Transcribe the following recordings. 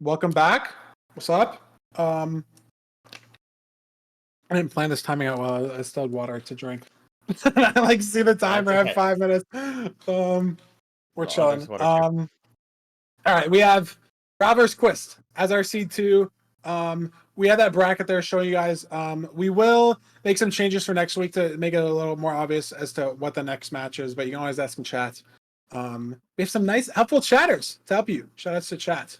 Welcome back. What's up? I didn't plan this timing out well. I still had water to drink. I like see the timer. I have 5 minutes. We're chilling. All right, we have kW1st as our seed 2. We have that bracket there showing you guys. We will make some changes for next week to make it a little more obvious as to what the next match is, but you can always ask in chat. We have some nice, helpful chatters to help you. Shout outs to chat.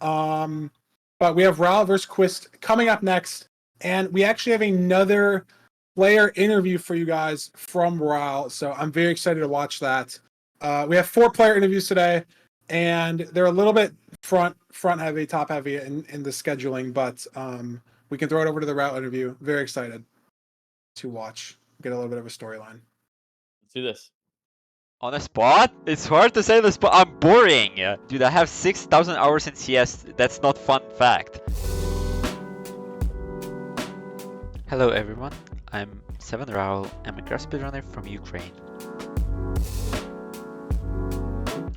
But we have Ral versus kW1st coming up next, and we actually have another player interview for you guys from Ral, so I'm very excited to watch that. We have 4 player interviews today, and they're a little bit front heavy, top heavy in the scheduling, but we can throw it over to the Ral interview. Very excited to watch, get a little bit of a storyline. Let's do this. On the spot? It's hard to say on the spot. I'm boring. Dude, I have 6,000 hours in CS. That's not fun fact. Hello everyone. I'm 7 Raul. I'm a craft speedrunner from Ukraine.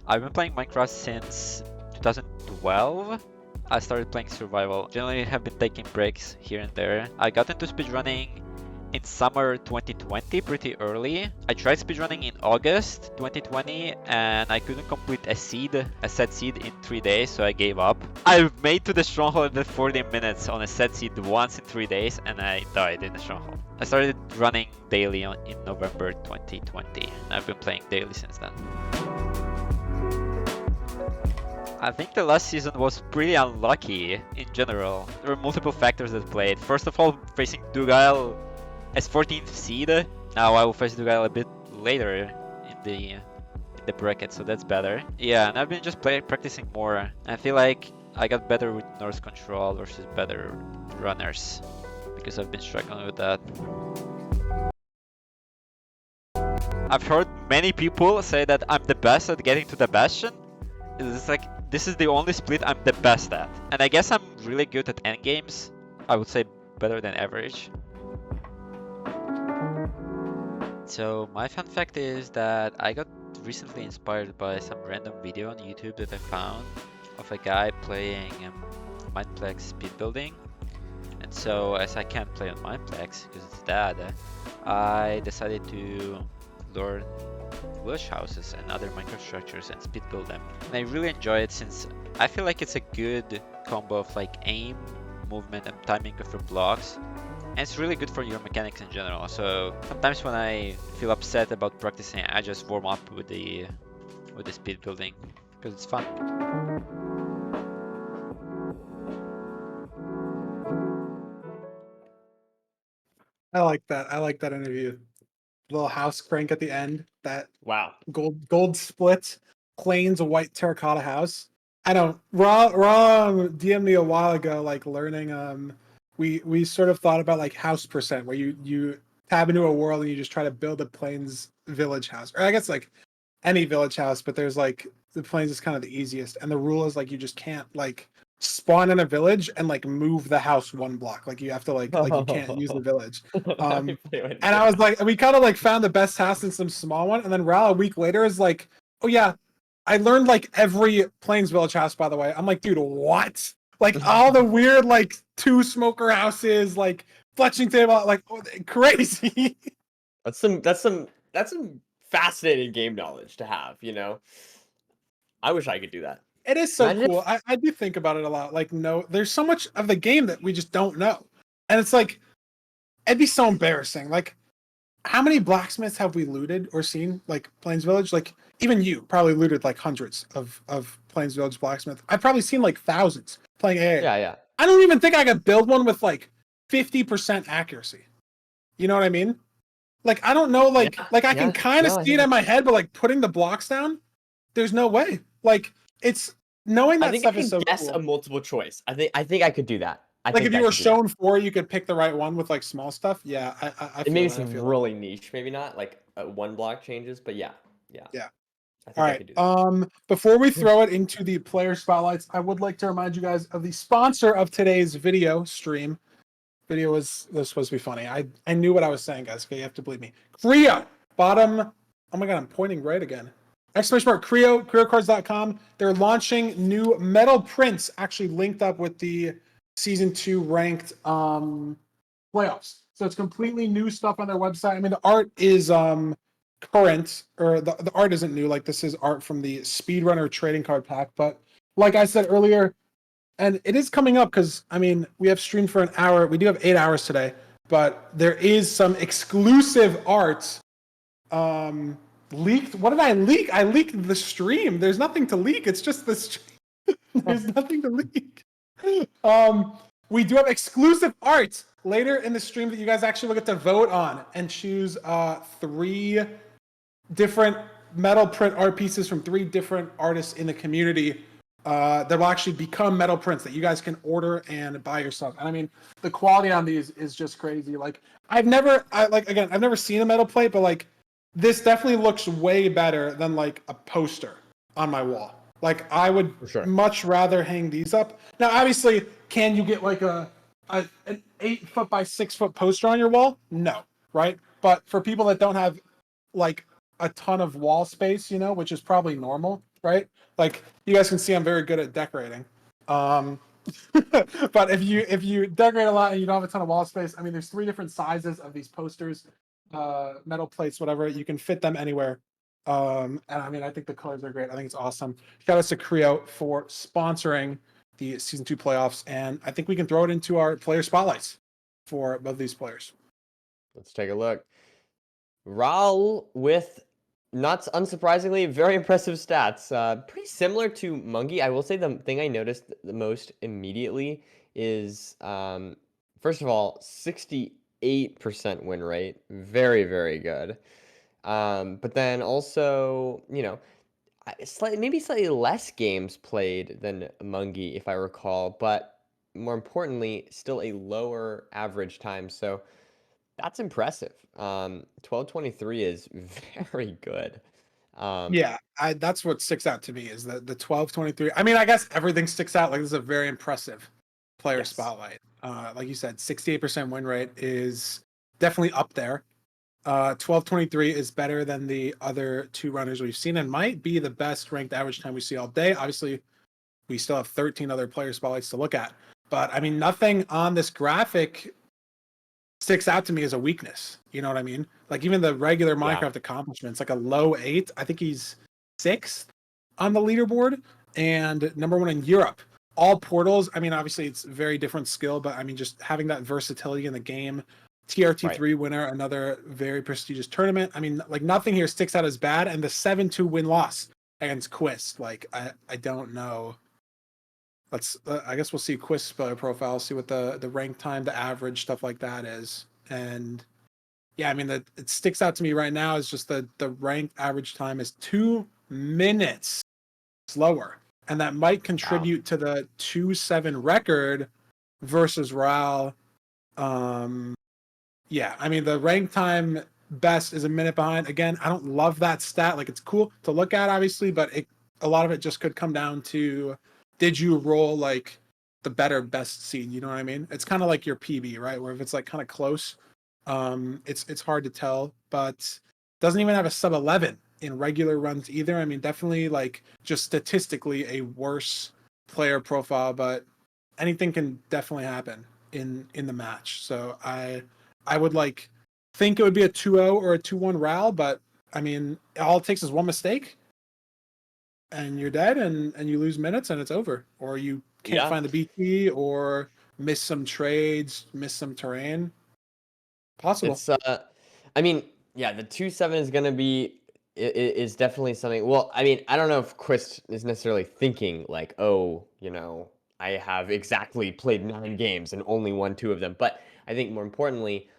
I've been playing Minecraft since 2012. I started playing survival. Generally have been taking breaks here and there. I got into speedrunning in summer 2020, pretty early. I tried speedrunning in August 2020 and I couldn't complete a set seed in 3 days, so I gave up. I made to the stronghold in 40 minutes on a set seed once in 3 days and I died in the stronghold. I started running daily in November 2020 and I've been playing daily since then. I think the last season was pretty unlucky in general. There were multiple factors that played. First of all, facing Dugail as 14th seed. Now I will face Dugail a bit later in the bracket, so that's better. Yeah, and I've been just practicing more. I feel like I got better with North Control versus better runners because I've been struggling with that. I've heard many people say that I'm the best at getting to the Bastion. It's like, this is the only split I'm the best at. And I guess I'm really good at endgames. I would say better than average. So my fun fact is that I got recently inspired by some random video on YouTube that I found of a guy playing Mineplex speed building. And so as I can't play on Mineplex because it's dead, I decided to learn village houses and other microstructures and speed build them. And I really enjoy it since I feel like it's a good combo of like aim, movement and timing of your blocks. And it's really good for your mechanics in general. So sometimes when I feel upset about practicing, I just warm up with the speed building because it's fun. I like that. I like that interview. Little house crank at the end. That Wow. Gold split, plains, a white terracotta house. I don't. Raw DM'd me a while ago, like learning. We sort of thought about like house percent, where you tab into a world and you just try to build a plains village house, or I guess like any village house, but there's like the plains is kind of the easiest, and the rule is like you just can't like spawn in a village and like move the house 1 block. Like you have to like you can't use the village. And I was like, we kind of like found the best house in some small one, and then Ral a week later is like, oh yeah, I learned like every plains village house, by the way. I'm like, dude, what? Like all the weird like 2 smoker houses, like fletching table, like crazy. That's some fascinating game knowledge to have, you know. I wish I could do that. It is so cool. I do think about it a lot. Like, no, there's so much of the game that we just don't know. And it's like, it'd be so embarrassing. Like, how many blacksmiths have we looted or seen? Like, Plains Village? Like, even you probably looted like hundreds of Plains Village blacksmith. I've probably seen like thousands playing AA. Yeah. I don't even think I could build one with like 50% accuracy. You know what I mean? Like, I don't know, like I can kind of see it in my head, but like putting the blocks down, there's no way. Like, it's knowing that stuff is so cool. I think I can guess a multiple choice. I think I could do that. Like if you were shown 4, you could pick the right one with like small stuff. Yeah, I feel maybe some really niche, maybe not like 1 block changes, but yeah. All right. Before we throw it into the player spotlights, I would like to remind you guys of the sponsor of today's video stream. Video was supposed to be funny. I knew what I was saying, guys. Okay, you have to believe me. Korea bottom. Oh my god, I'm pointing right again. exclamation mark CreoCards.com. They're launching new metal prints, actually linked up with the season 2 ranked playoffs. So it's completely new stuff on their website. I mean, the art is current, or the art isn't new. Like, this is art from the Speedrunner trading card pack. But like I said earlier, and it is coming up because, I mean, we have streamed for an hour. We do have 8 hours today, but there is some exclusive art leaked. What did I leak? I leaked the stream. There's nothing to leak. It's just the stream. There's nothing to leak. We do have exclusive art later in the stream that you guys actually will get to vote on and choose 3 different metal print art pieces from 3 different artists in the community that will actually become metal prints that you guys can order and buy yourself. And I mean, the quality on these is just crazy. Like, I've never seen a metal plate, but like, this definitely looks way better than like a poster on my wall. Like, I would much rather hang these up. Now, obviously, can you get like an 8 foot by 6 foot poster on your wall? No, right? But for people that don't have like a ton of wall space, you know, which is probably normal, right? Like, you guys can see I'm very good at decorating. But if you decorate a lot and you don't have a ton of wall space, I mean, there's 3 different sizes of these posters, metal plates, whatever. You can fit them anywhere. And I mean, I think the colors are great. I think it's awesome. Shout out to Creo for sponsoring the season 2 playoffs, and I think we can throw it into our player spotlights for both these players. Let's take a look. Raul with, not unsurprisingly, very impressive stats. Pretty similar to Mungie. I will say the thing I noticed the most immediately is, first of all, 68% win rate. Very, very good. But then also, you know, maybe slightly less games played than Mungie, if I recall, but more importantly, still a lower average time. So that's impressive. 1223 is very good. Yeah, that's what sticks out to me is the 1223. I mean, I guess everything sticks out. Like, this is a very impressive player spotlight. Like you said, 68% win rate is definitely up there. 1223 is better than the other 2 runners we've seen and might be the best ranked average time we see all day. Obviously, we still have 13 other player spotlights to look at. But I mean, nothing on this graphic sticks out to me as a weakness. You know what I mean? Like, even the regular Minecraft accomplishments, like a low 8. I think he's 6th on the leaderboard and number 1 in Europe. All portals. I mean, obviously it's very different skill, but I mean, just having that versatility in the game. TRT3 winner, another very prestigious tournament. I mean, like, nothing here sticks out as bad. And the 7-2 win-loss against kW1st. Like, I don't know. Let's I guess we'll see kW1st's player profile, see what the rank time, the average, stuff like that is. And yeah, I mean, it sticks out to me right now is just the ranked average time is 2 minutes slower. And that might contribute to the 2-7 record versus Raul. Yeah, I mean, the rank time best is a minute behind. Again, I don't love that stat. Like, it's cool to look at, obviously, but a lot of it just could come down to, did you roll like the better best seed? You know what I mean? It's kind of like your PB, right? Where if it's like kind of close, it's hard to tell. But doesn't even have a sub 11 in regular runs either. I mean, definitely like just statistically a worse player profile, but anything can definitely happen in the match. So I would like think it would be a 2-0 or a 2-1 Raul, but I mean, all it takes is one mistake and you're dead and you lose minutes and it's over. Or you can't find the BT or miss some trades, miss some terrain. Possible. It's I mean, yeah, the 2-7 is gonna be is definitely something. Well, I mean, I don't know if kW1st is necessarily thinking like, oh, you know, I have exactly played 9 games and only won 2 of them. But I think more importantly,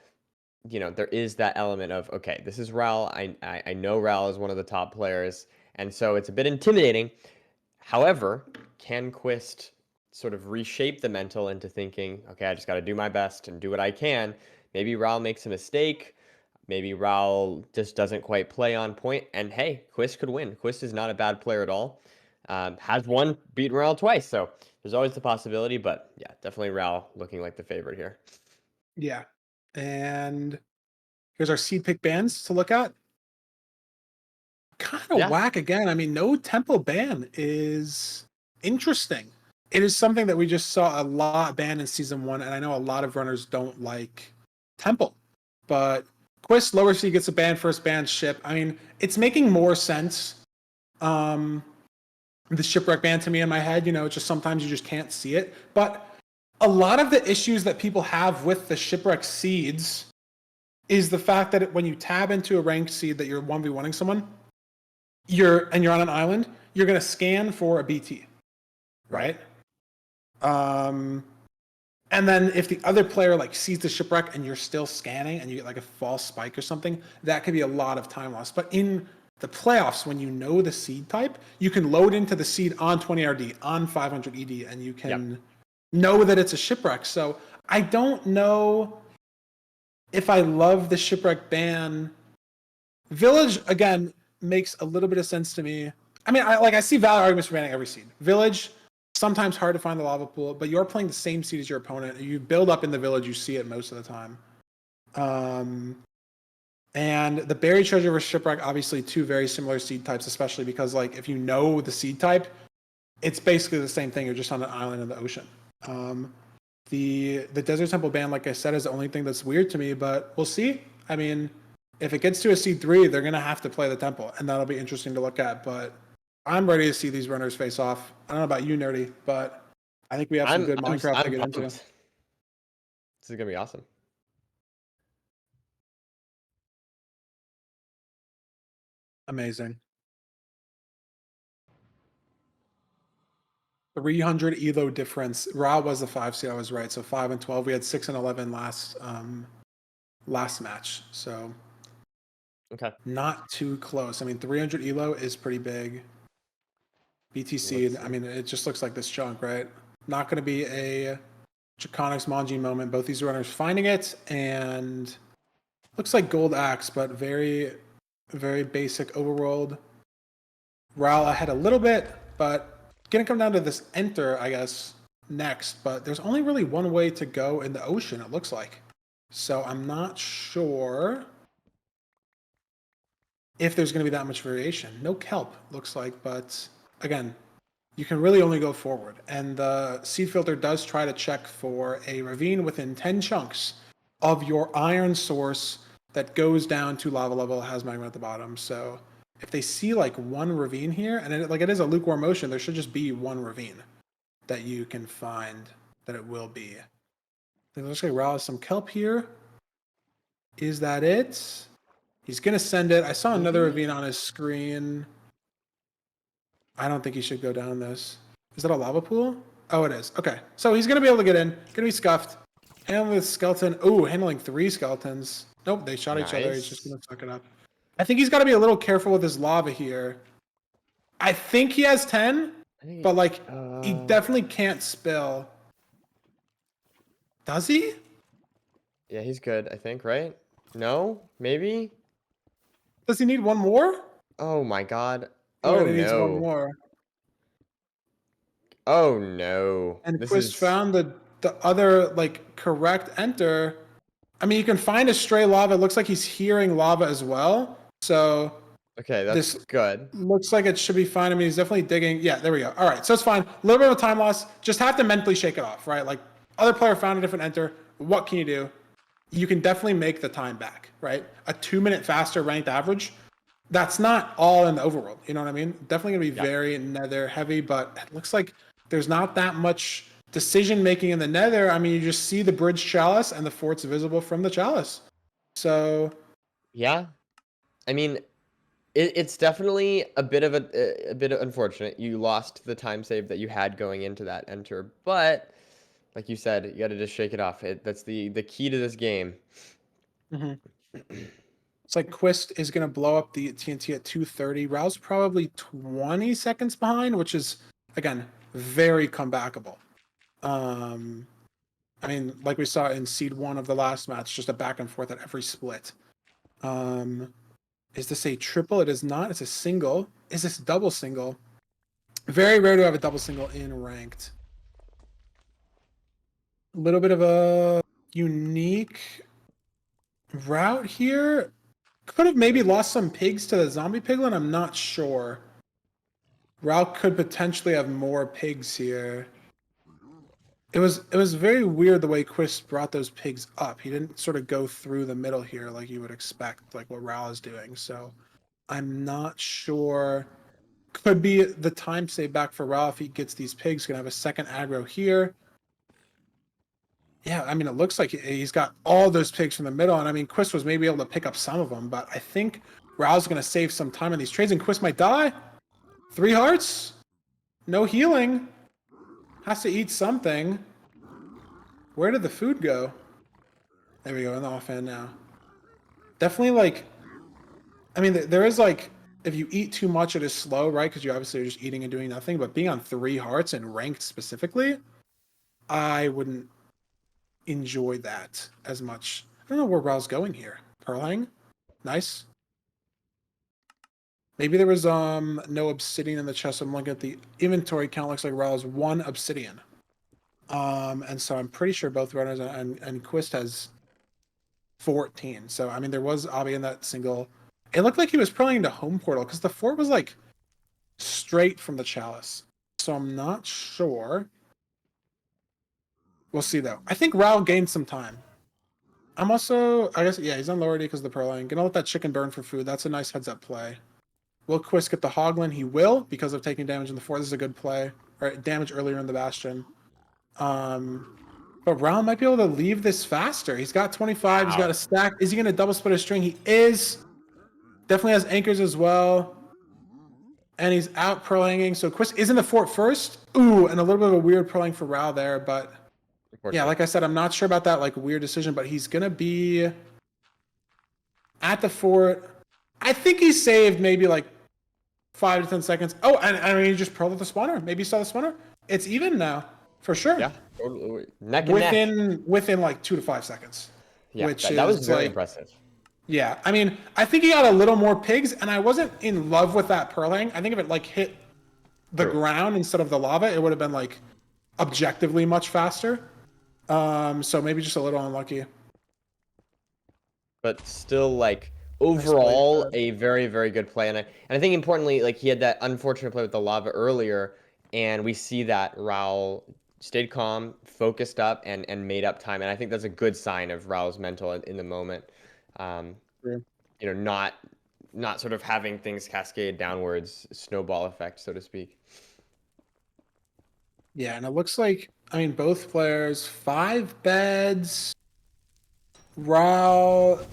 you know, there is that element of, okay, this is Raul. I know Raul is one of the top players, and so it's a bit intimidating. However, can kW1st sort of reshape the mental into thinking, okay, I just got to do my best and do what I can. Maybe Raul makes a mistake. Maybe Raul just doesn't quite play on point. And hey, kW1st could win. kW1st is not a bad player at all. Has beaten Raul twice. So there's always the possibility. But yeah, definitely Raul looking like the favorite here. Yeah. And here's our seed pick bands to look at. kind of Yeah. whack again. I mean, no temple ban is interesting. It is something that we just saw a lot banned in season 1, and I know a lot of runners don't like temple. But Quist lower seed gets a ban, first ban ship. I mean, it's making more sense. The shipwreck ban to me in my head, it's just sometimes you just can't see it. But a lot of the issues that people have with the shipwreck seeds is the fact that when you tab into a ranked seed that you're 1v1ing someone, you're on an island, you're going to scan for a BT, right? And then if the other player like sees the shipwreck and you're still scanning and you get like a false spike or something, that could be a lot of time loss. But in the playoffs, when you know the seed type, you can load into the seed on 20 RD, on 500 ED, and you can know that it's a shipwreck. So I don't know if I love the shipwreck ban. Village, again, makes a little bit of sense to me. I mean, I see valid arguments for banning every seed. Village, sometimes hard to find the lava pool, but you're playing the same seed as your opponent. You build up in the village, you see it most of the time. And the buried treasure versus shipwreck, obviously two very similar seed types, especially because like if you know the seed type, it's basically the same thing. You're just on an island in the ocean. The desert temple ban, like I said, is the only thing that's weird to me, but we'll see. I mean, if it gets to a seed 3, they're gonna have to play the temple, and that'll be interesting to look at. But I'm ready to see these runners face off. I don't know about you, Nerdy, but I think we have some good Minecraft to get into. This is gonna be awesome. Amazing. 300 elo difference. Ra was the 5 seed. I was right. So 5 and 12. We had 6 and 11 last match. So Okay. not too close. I mean, 300 elo is pretty big. BT seed. I mean, it just looks like this chunk, right? Not going to be a Draconics Manji moment. Both these runners finding it, and looks like gold axe, but very, very basic overworld. Ral ahead a little bit, but gonna come down to this enter, I guess, next. But there's only really one way to go in the ocean, it looks like. So I'm not sure if there's gonna be that much variation. No kelp, looks like, but again, you can really only go forward. And the seed filter does try to check for a ravine within 10 chunks of your iron source that goes down to lava level, has magma at the bottom. So if they see like one ravine here, and it is a lukewarm ocean, there should just be one ravine that you can find that it will be. It looks like Raul has some kelp here. Is that it? He's gonna send it. I saw another ravine on his screen. I don't think he should go down this. Is that a lava pool? Oh, it is. Okay. So he's gonna be able to get in. Gonna be scuffed. Handling with skeleton. Ooh, handling 3 skeletons. Nope, they shot each other. He's just gonna suck it up. I think he's got to be a little careful with his lava here. I think he has 10, but like he definitely can't spill. Does he? Yeah, he's good, I think, right? No? Maybe? Does he need one more? Oh my god. Oh, Oh he needs one no. more. Oh no. And This Quist is found the other like correct enter. I mean, you can find a stray lava. It looks like he's hearing lava as well. So okay, that's this good. looks like it should be fine. I mean, he's definitely digging. Yeah, there we go. All right, so it's fine. A little bit of a time loss. Just have to mentally shake it off, right? Like, other player found a different enter. What can you do? You can definitely make the time back, right? A 2-minute faster ranked average. That's not all in the overworld. You know what I mean? Definitely going to be very nether heavy, but it looks like there's not that much decision making in the nether. I mean, you just see the bridge chalice and the fort's visible from the chalice. So yeah. I mean, it's definitely a bit of unfortunate. You lost the time save that you had going into that enter, but like you said, you got to just shake it off. That's the key to this game. it's like Quist is going to blow up the TNT at 2:30. Rao's probably 20 seconds behind, which is, again, very comebackable. I mean, like we saw in seed 1 of the last match, just a back and forth at every split. Is this a triple? It is not. It's a single. Is this double single? Very rare to have a double single in ranked. A little bit of a unique route here. Could have maybe lost some pigs to the zombie piglin. I'm not sure. Ral could potentially have more pigs here. It was very weird the way Quist brought those pigs up. He didn't sort of go through the middle here like you would expect, like what Ral is doing. So I'm not sure. Could be the time save back for Ral if he gets these pigs. Gonna have a second aggro here. Yeah, I mean, it looks like he's got all those pigs from the middle, and I mean, Quist was maybe able to pick up some of them, but I think Ral's gonna save some time on these trades, and Quist might die. 3 hearts, no healing. Has to eat something. Where did the food go? There we go, in the offhand now. Definitely, like, I mean, there is like, if you eat too much, it is slow, right? Because you obviously are just eating and doing nothing. But being on 3 hearts and ranked specifically, I wouldn't enjoy that as much. I don't know where Ral's going here. Pearling, nice. Maybe there was no obsidian in the chest. I'm looking at the inventory count. Looks like Ral has 1 obsidian. And so I'm pretty sure both runners and Quist has 14. So I mean, there was Avi in that single. It looked like he was probably into home portal because the fort was like straight from the chalice. So I'm not sure. We'll see though. I think Ral gained some time. I'm also, I guess, yeah, he's on lower D because of the Pearline. Gonna let that chicken burn for food. That's a nice heads up play. Will Quist get the Hoglin? He will because of taking damage in the fort. This is a good play. All right, damage earlier in the Bastion. But Ral might be able to leave this faster. He's got 25. Wow. He's got a stack. Is he going to double split a string? He is. Definitely has anchors as well. And he's out pearlanging. So Quist is in the fort first. Ooh, and a little bit of a weird pearling for Ral there. But yeah, like I said, I'm not sure about that like weird decision. But he's going to be at the fort. I think he saved maybe like 5 to 10 seconds. Oh, and I mean, he just pearled at the spawner. Maybe he saw the spawner. It's even now. For sure. Yeah. Neck and neck. Within like 2 to 5 seconds. Yeah, that was very impressive. Yeah, I mean, I think he got a little more pigs, and I wasn't in love with that pearling. I think if it like hit the ground instead of the lava, it would have been like objectively much faster. So maybe just a little unlucky. But still, like overall, a very, very good play, and I think importantly, like he had that unfortunate play with the lava earlier, and we see that Raul stayed calm, focused up, and made up time. And I think that's a good sign of Raul's mental in the moment. You know, not sort of having things cascade downwards, snowball effect, so to speak. Yeah, and it looks like, I mean, both players, 5 beds, Raul,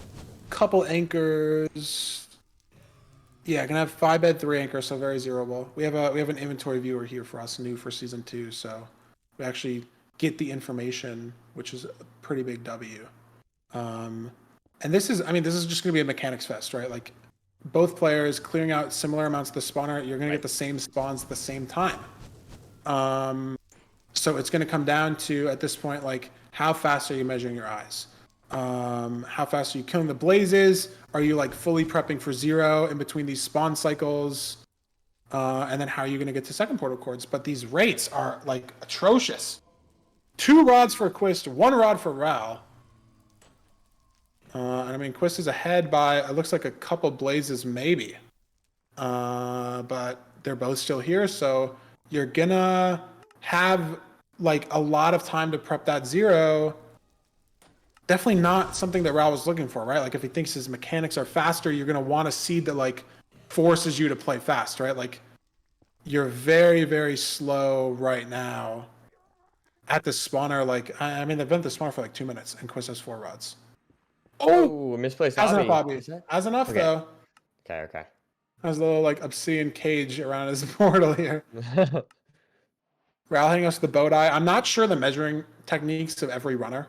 couple anchors. Yeah, gonna have 5 bed, 3 anchor, so very zeroable. We have an inventory viewer here for us, new for season 2, so we actually get the information, which is a pretty big W. And this is just gonna be a mechanics fest, right? Like both players clearing out similar amounts of the spawner, you're gonna get the same spawns at the same time. So it's gonna come down to, at this point, like how fast are you measuring your eyes? How fast are you killing the blazes? Are you like fully prepping for 0 in between these spawn cycles? And then how are you going to get to second portal cords? But these rates are like atrocious. 2 rods for Quist, 1 rod for Ral. And I mean, Quist is ahead by, it looks like a couple blazes maybe. But they're both still here, so you're gonna have like a lot of time to prep that 0. Definitely not something that Ral was looking for, right? Like if he thinks his mechanics are faster, you're going to want a seed that like forces you to play fast, right? Like you're very, very slow right now at the spawner. Like, I mean, they've been at the spawner for like 2 minutes and Quist has 4 rods. Oh, misplaced has hobby. enough hobby. Has enough though. Okay. Has a little like obsidian cage around his portal here. Ral hitting us with the bow die. I'm not sure the measuring techniques of every runner.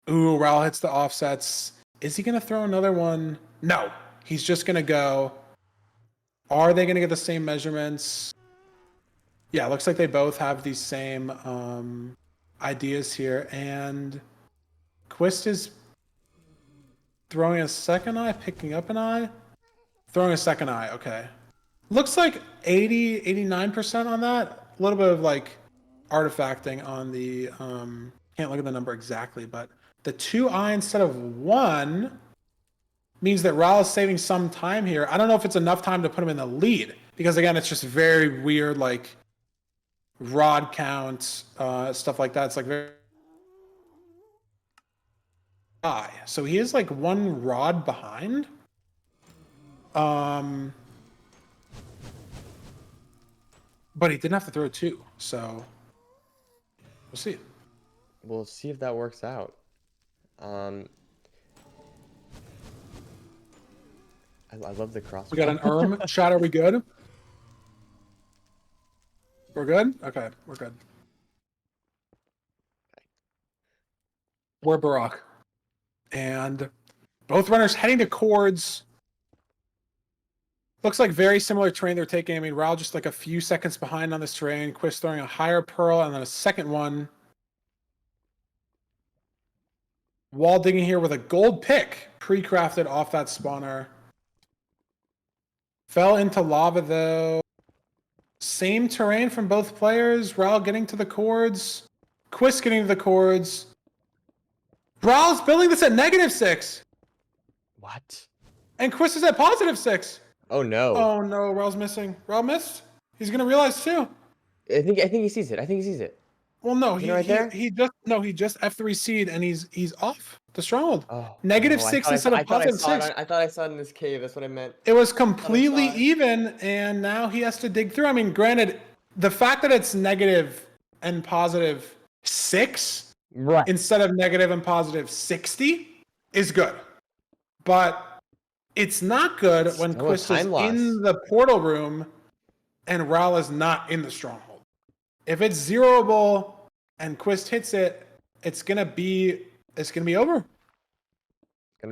Ooh, Ral hits the offsets. Is he going to throw another one? No. He's just going to go. Are they going to get the same measurements? Yeah, looks like they both have these same ideas here. And Quist is throwing a second eye, picking up an eye? Throwing a second eye, okay. Looks like 80, 89% on that. A little bit of like artifacting on the, can't look at the number exactly, but The 2i instead of 1 means that Ral is saving some time here. I don't know if it's enough time to put him in the lead, because again, it's just very weird, like rod count, stuff like that. It's like very high. So he is like 1 rod behind. But he didn't have to throw 2, so we'll see. We'll see if that works out. I love the cross. We got an shot. Are we good? We're good? Okay, we're good. We're Barack. And both runners heading to chords. Looks like very similar terrain they're taking. I mean, Ral just like a few seconds behind on this terrain. Quist throwing a higher pearl and then a second one. Wall digging here with a gold pick. Pre-crafted off that spawner. Fell into lava though. Same terrain from both players. Ral getting to the chords. Quist getting to the chords. Ral's building this at -6. What? And Quist is at +6. Oh no. Oh no, Ral's missing. Ral missed. He's gonna realize too. I think he sees it. I think he sees it. Well, no, he just F3C'd and he's off the stronghold. Oh, -6 instead of +6. I thought I saw it in this cave. That's what I meant. It was completely even, and now he has to dig through. I mean, granted, the fact that it's negative and +6 Right. instead of negative and +60 is good. But it's not good when Still a Quist is time loss. in the portal room and Ral is not in the stronghold. If it's zeroable and Quist hits it, it's gonna be over. It's gonna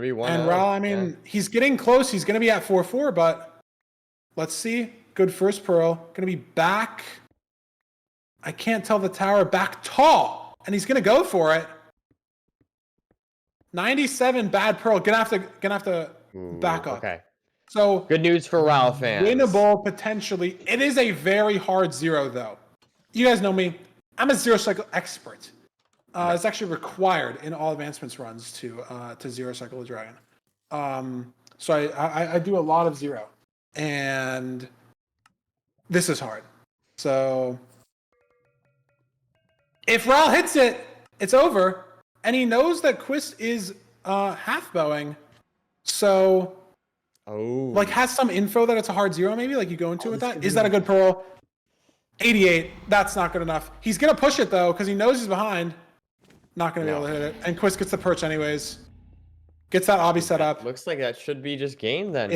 be 1. And Ral, I mean, he's getting close. He's gonna be at 4-4, but let's see. Good first pearl. Gonna be back. I can't tell the tower, back tall, and he's gonna go for it. 97 bad pearl. Gonna have to back up. Okay. So good news for Ral fans. Winnable potentially. It is a very hard zero though. You guys know me. I'm a zero cycle expert. It's actually required in all advancements runs to zero cycle a dragon. So I do a lot of zero, and this is hard. So if Ral hits it, it's over, and he knows that Quist is half bowing, so like has some info that it's a hard zero. Maybe like you go into with that. Is that a good pearl? 88. That's not good enough. He's gonna push it though because he knows he's behind. Not gonna be able to hit it. And Quist gets the perch anyways. Gets that obby set up. Looks like that should be just game then.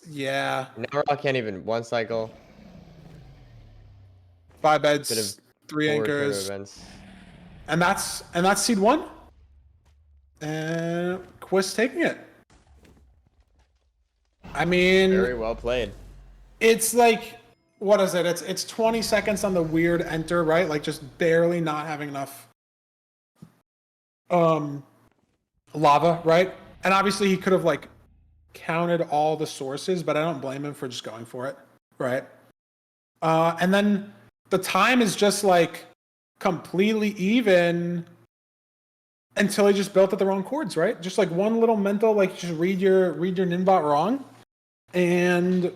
Yeah. Now Ral can't even 1 cycle. 5 beds, 3 anchors. And that's seed 1. And Quist taking it. I mean, very well played. It's like, what is it? It's 20 seconds on the weird enter, right? Like just barely not having enough lava, right? And obviously he could have like counted all the sources, but I don't blame him for just going for it, right? And then the time is just like completely even until he just built at the wrong chords, right? Just like one little mental, like just read your Ninbot wrong. And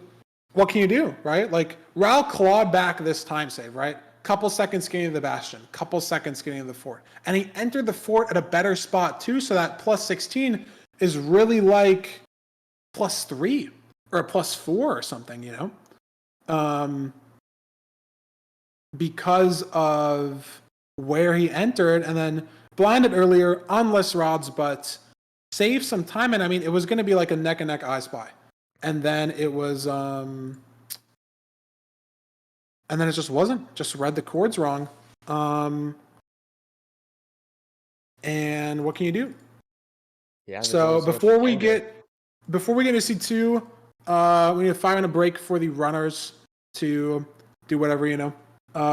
what can you do, right? Like Ral clawed back this time save, right? Couple seconds getting to the bastion, couple seconds getting to the fort. And he entered the fort at a better spot too, so that +16 is really like +3 or a +4 or something, you know? Because of where he entered and then blinded earlier on less rods, but saved some time. And I mean, it was going to be like a neck and neck I Spy. And then it was, and then it just wasn't. Just read the chords wrong. And what can you do? Yeah. So before we get to C2, we need a 5-minute break for the runners to do whatever, you know.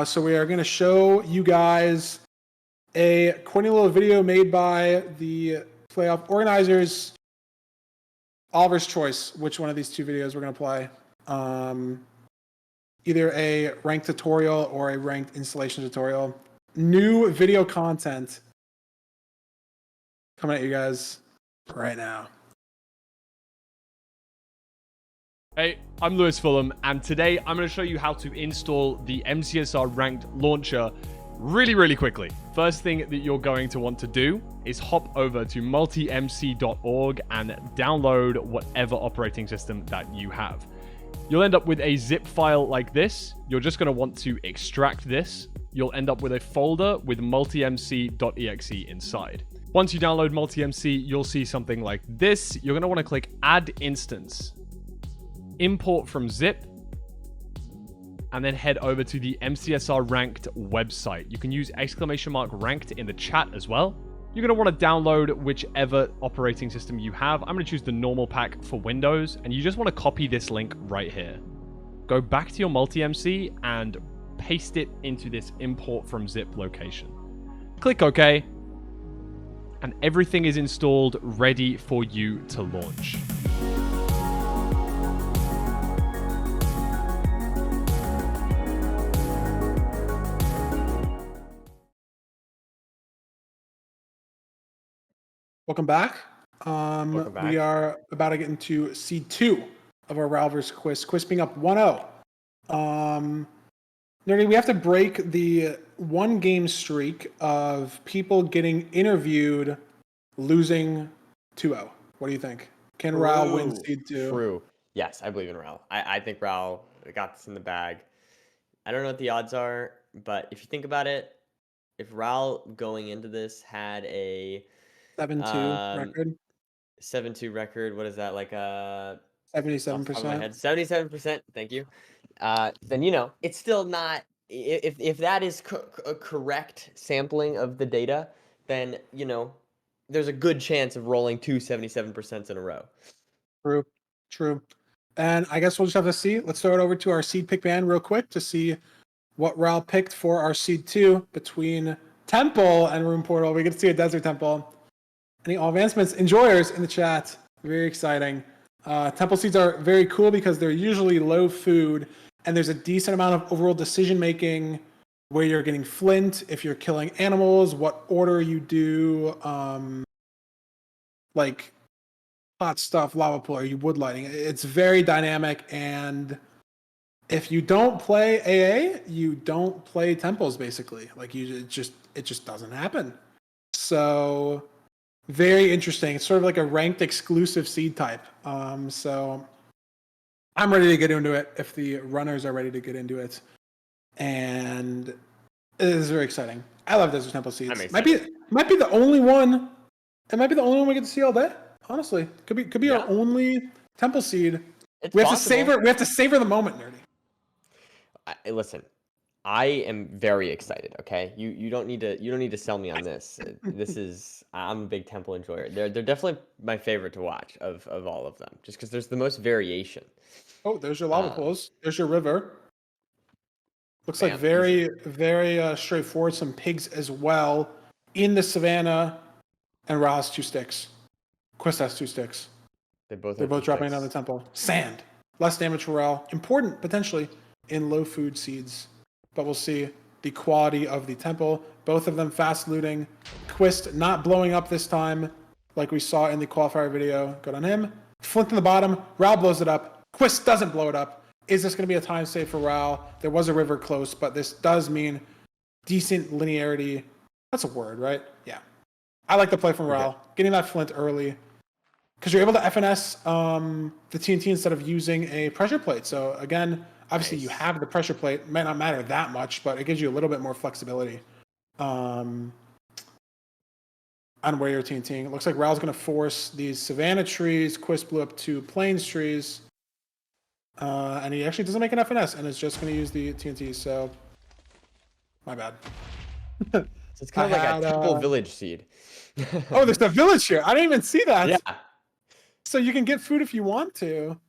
So we are going to show you guys a corny little video made by the playoff organizers. Oliver's choice, which one of these 2 videos we're going to play. Either a ranked tutorial or a ranked installation tutorial. New video content Coming at you guys right now. Hey, I'm Lewis Fulham, and today I'm going to show you how to install the MCSR ranked launcher really quickly. First thing that you're going to want to do is hop over to multimc.org and download whatever operating system that you have. You'll end up with a zip file like this. You're just going to want to extract this. You'll end up with a folder with multimc.exe inside. Once you download multimc, you'll see something like this. You're going to want to click Add Instance, import from zip, and then head over to the MCSR ranked website. You can use !ranked in the chat as well. You're going to want to download whichever operating system you have. I'm going to choose the normal pack for Windows, and you just want to copy this link right here. Go back to your multi-MC and paste it into this import from zip location. Click OK, and everything is installed, ready for you to launch. Welcome back. Welcome back. We are about to get into seed 2 of our Ral vs. Quiz. Quiz being up 1-0. Nerdy, we have to break the 1-game streak of people getting interviewed losing 2-0. What do you think? Can Ral win seed 2? True. Yes, I believe in Ral. I think Ral got this in the bag. I don't know what the odds are, but if you think about it, if Ral going into this had a 7-2 record. 7-2 record, what is that, like 77%. 77%, thank you. Then, you know, it's still not, if that is a correct sampling of the data, then, you know, there's a good chance of rolling 2 77% in a row. True. And I guess we'll just have to see. Let's throw it over to our seed pick band real quick to see what Ral picked for our seed 2 between Temple and Room Portal. We get to see a Desert Temple. Any all advancements enjoyers in the chat? Very exciting. Temple seeds are very cool because they're usually low food, and there's a decent amount of overall decision making where you're getting flint, if you're killing animals, what order you do, like hot stuff, lava pool, are you wood lighting? It's very dynamic, and if you don't play AA, you don't play temples basically. Like it just doesn't happen. So very interesting. It's sort of like a ranked exclusive seed type. So I'm ready to get into it if the runners are ready to get into it. And it is very exciting. I love Desert Temple seeds. Might be the only one. It might be the only one we get to see all day. Honestly, could be our only temple seed. We have to savor the moment, Nerdy. Listen, I am very excited. Okay, you don't need to sell me on this. I'm a big temple enjoyer. They're definitely my favorite to watch of all of them, just because there's the most variation. Oh, there's your lava pools. There's your river. Looks like Bam, very straightforward. Some pigs as well in the savannah, and Ra has 2 sticks. Quest has 2 sticks. They're both dropping another temple. Sand. Less damage for Ral. Important potentially in low food seeds. But we'll see the quality of the temple. Both of them fast looting. Quist not blowing up this time like we saw in the qualifier video. Good on him. Flint in the bottom. Ral blows it up. Quist doesn't blow it up. Is this going to be a time save for Ral? There was a river close, but this does mean decent linearity. That's a word, right? Yeah. I like the play from Ral. Getting that Flint early. Because you're able to FNS the TNT instead of using a pressure plate. So again, obviously you have the pressure plate. It might not matter that much, but it gives you a little bit more flexibility on where you're TNTing. It looks like Ral's going to force these Savannah trees. Quist blew up 2 Plains trees. And he actually doesn't make an FNS and is just going to use the TNT. So, my bad. So it's kind of like a temple village seed. Oh, there's a village here. I didn't even see that. Yeah. So you can get food if you want to.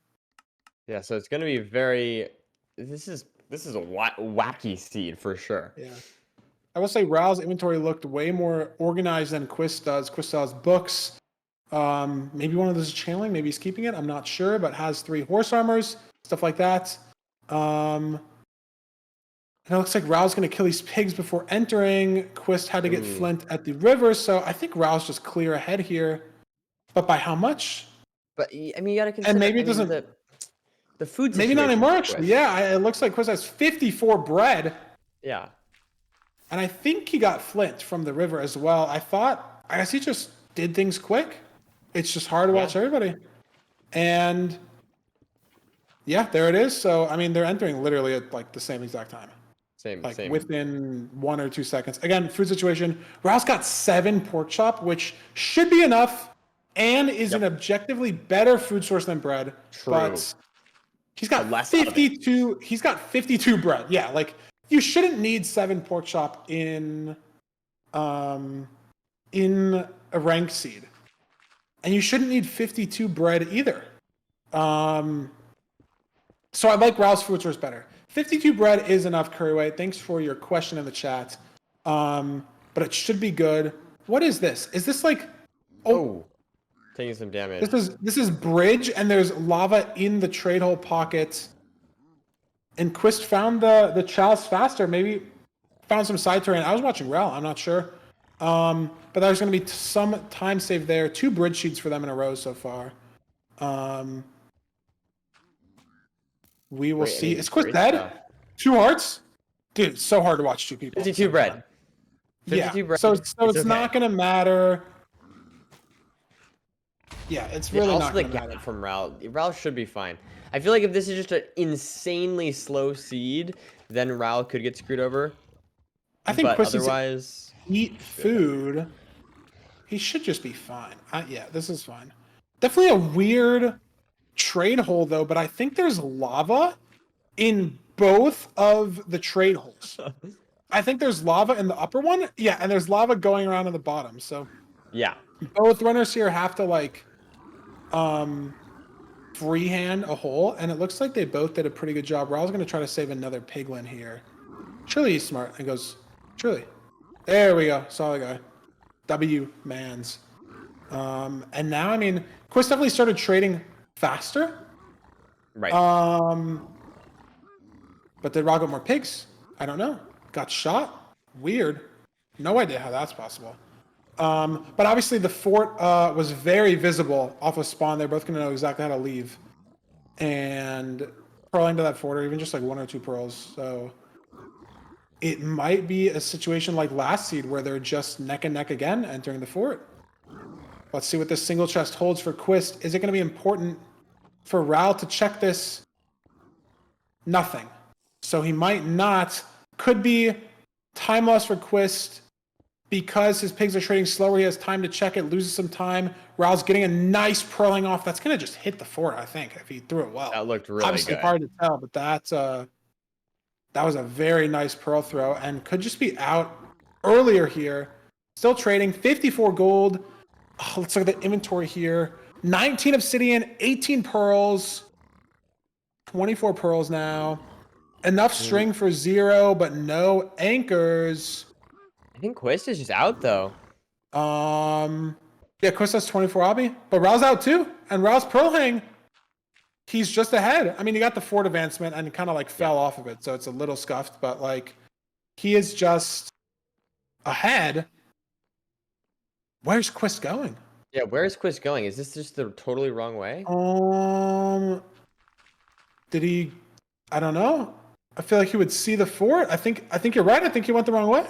Yeah, so it's going to be very. This is a wacky seed for sure. Yeah. I will say Ral's inventory looked way more organized than Quist does. Quist has books. Maybe one of those is channeling. Maybe he's keeping it. I'm not sure, but has 3 horse armors, stuff like that. And it looks like Rao's going to kill these pigs before entering. Quist had to get Flint at the river, so I think Rao's just clear ahead here. But by how much? But I mean, you got to consider. And maybe it I mean, doesn't. the food Maybe not situation anymore, for actually. Quist. Yeah, it looks like Quist has 54 bread. Yeah. And I think he got Flint from the river as well. I guess he just did things quick. It's just hard to watch everybody. And yeah, there it is. So, I mean, they're entering literally at like the same exact time. Same. Within 1 or 2 seconds. Again, food situation. Rao's got 7 pork chop, which should be enough and is an objectively better food source than bread. True. But he's got less 52. He's got 52 bread. Yeah, like you shouldn't need 7 pork chop in a rank seed. And you shouldn't need 52 bread either. So I like Rao's food source better. 52 bread is enough curry weight. Thanks for your question in the chat. But it should be good. What is this? Is this like taking some damage. This is bridge and there's lava in the trade hole pocket. And Quist found the chalice faster. Maybe found some side terrain. I was watching Rel, I'm not sure. But there's gonna be some time save there. 2 bridge sheets for them in a row so far. We will see. Is Quist dead? 2 hearts? Dude, it's so hard to watch 2 people. 52 bread. 52 bread. So it's not going to matter. Yeah, it's really not going to matter. From Ral. Ral should be fine. I feel like if this is just an insanely slow seed, then Ral could get screwed over. I think Quist otherwise eat food. He should just be fine. Yeah, this is fine. Definitely a weird trade hole though, but I think there's lava in both of the trade holes. I think there's lava in the upper one. Yeah, and there's lava going around in the bottom. So yeah, both runners here have to like freehand a hole, and it looks like they both did a pretty good job. Raul's gonna try to save another piglin here. Surely he's smart and goes, surely. There we go. Solid guy. W mans. And now I mean Quist definitely started trading faster. Right. But did Raul get more pigs? I don't know. Got shot? Weird. No idea how that's possible. But obviously the fort was very visible off of spawn. They're both going to know exactly how to leave. And pearling to that fort, or even just like 1 or 2 pearls. So it might be a situation like last seed where they're just neck and neck again entering the fort. Let's see what this single chest holds for Quist. Is it going to be important for Raul to check this? Nothing. So he might not. Could be time loss for Quist because his pigs are trading slower. He has time to check it, loses some time. Raul's getting a nice pearling off. That's going to just hit the fort, I think, if he threw it well. That looked really Obviously good. Hard to tell, but that was a very nice pearl throw and could just be out earlier here. Still trading 54 gold. Oh, let's look at the inventory here. 19 obsidian, 18 pearls, 24 pearls now. Enough string for 0, but no anchors. I think Quist is just out though. Yeah, Quist has 24 obby, but Raul's out too, and Raul's pearl hang. He's just ahead. I mean, he got the fort advancement and kind of like fell off of it, so it's a little scuffed, but like he is just ahead. Where's Quist going? Yeah, where is Quist going? Is this just the totally wrong way? Did he? I don't know. I feel like he would see the fort. I think you're right. I think he went the wrong way.